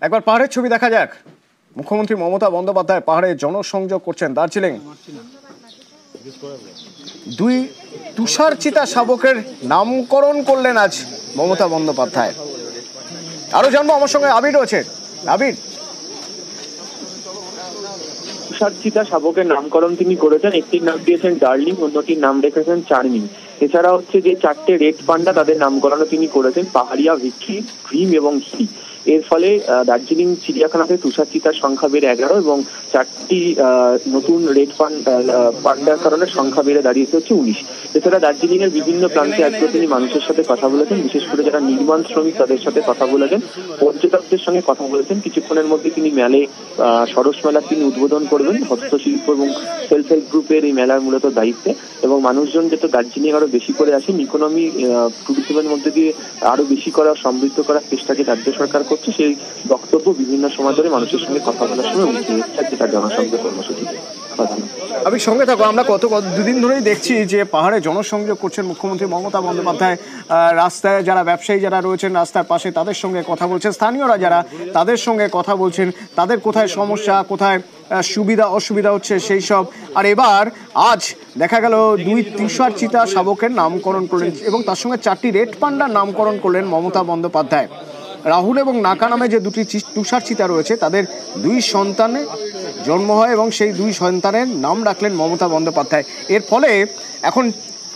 একবার পাহাড়ের ছবি দেখা যাক। মুখ্যমন্ত্রী মমতা বন্দ্যোপাধ্যায় পাহাড়ে জনসংযোগ করছেন দার্জিলিং। দুই তুষার চিতা শাবকের নামকরণ করলেন আজ মমতা বন্দ্যোপাধ্যায়। আরো জানবো, আমার সঙ্গে আবির রয়েছে। আবির, তুষার চিতা শাবকের নামকরণ তিনি করেছেন। একটির নাম দিয়েছেন ডার্লিং, অন্যটির নাম রেখেছেন চার্মিং। এছাড়া হচ্ছে যে চারটে রেড পান্ডা, তাদের নামকরণও তিনি করেছেন পাহাড়িয়া, ভিক্টরি, ড্রিম এবং হিলি। এর ফলে দার্জিলিং চিড়িয়াখানাতে তুষার চিতার সংখ্যা বেড়ে 11 এবং চারটি নতুন রেড পান্ডার কারণে সংখ্যা বেড়ে দাঁড়িয়েছে হচ্ছে 19। এছাড়া দার্জিলিং এর বিভিন্ন প্রান্তে আজকে তিনি মানুষের সাথে কথা বলেছেন, বিশেষ করে যারা নির্মাণ শ্রমিক তাদের সাথে কথা বলেছেন, পর্যটকদের সঙ্গে কথা বলেছেন। কিছুক্ষণের মধ্যে তিনি সরস মেলা তিনি উদ্বোধন করবেন। হস্তশিল্প এবং সেলফ হেল্প গ্রুপের এই মেলার মূলত দায়িত্বে, এবং মানুষজন যাতে দার্জিলিং আরো বেশি করে আসেন, ইকোনমি ট্যুরিজমের মধ্যে দিয়ে আরো বেশি করা, সমৃদ্ধ করার চেষ্টা যে রাজ্য সরকার করছে, সেই বক্তব্য বিভিন্ন সময় ধরে মানুষের সঙ্গে কথা বলার সময় উঠে এসেছে তার জনসংযোগ কর্মসূচিতে। আমি সঙ্গে থাকো। আমরা দুদিন ধরেই দেখছি যে পাহাড়ে জনসংযোগ করছেন মুখ্যমন্ত্রী মমতা বন্দ্যোপাধ্যায়। রাস্তায় যারা ব্যবসায়ী যারা রয়েছেন রাস্তার পাশে, তাদের সঙ্গে কথা বলছেন, স্থানীয়রা যারা তাদের সঙ্গে কথা বলছেন, তাদের কোথায় সমস্যা, কোথায় সুবিধা অসুবিধা হচ্ছে সেই সব। আর এবার আজ দেখা গেল দুই তুষার চিতা শাবকের নামকরণ করলেন এবং তার সঙ্গে চারটি রেড পান্ডার নামকরণ করলেন মমতা বন্দ্যোপাধ্যায়। রাহুল এবং নাকা নামে যে দুটি তুষার চিতা রয়েছে, তাদের দুই সন্তানের জন্ম হয় এবং সেই দুই সন্তানের নাম রাখলেন মমতা বন্দ্যোপাধ্যায়। এর ফলে এখন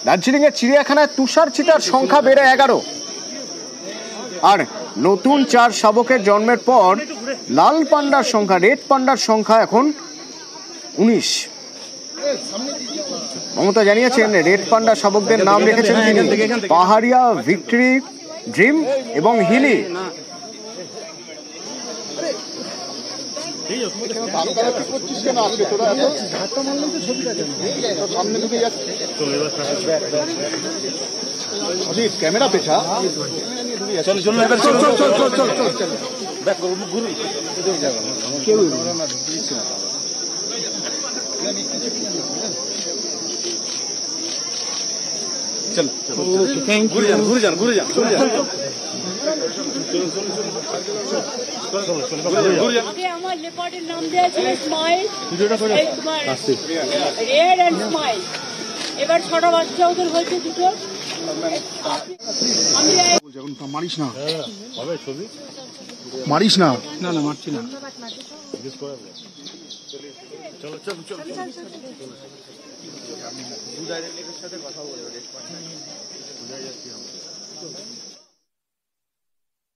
দার্জিলিংয়ের চিড়িয়াখানায় তুষার চিতার সংখ্যা বেড়ে 11, আর নতুন 4 শাবকের জন্মের পর লাল পান্ডার সংখ্যা, রেড পান্ডার সংখ্যা এখন 19। মমতা জানিয়েছেন রেড পান্ডা শাবকদের নাম রেখেছেন তিনি পাহাড়িয়া, ভিক্টরি, ড্রিম এবং হিলি। ক্যামেরা পেছা ঘুরে যান। আমার লেপার্ডের নাম দেওয়া ছিল স্মাইল, রেড এন্ড স্মাইল। এবার 6টা বাচ্চা ওদের হয়েছে, দুটো। মারিস না, মারিস না, না না মারছি না। চলো চলো চলো, সাথে কথা বলে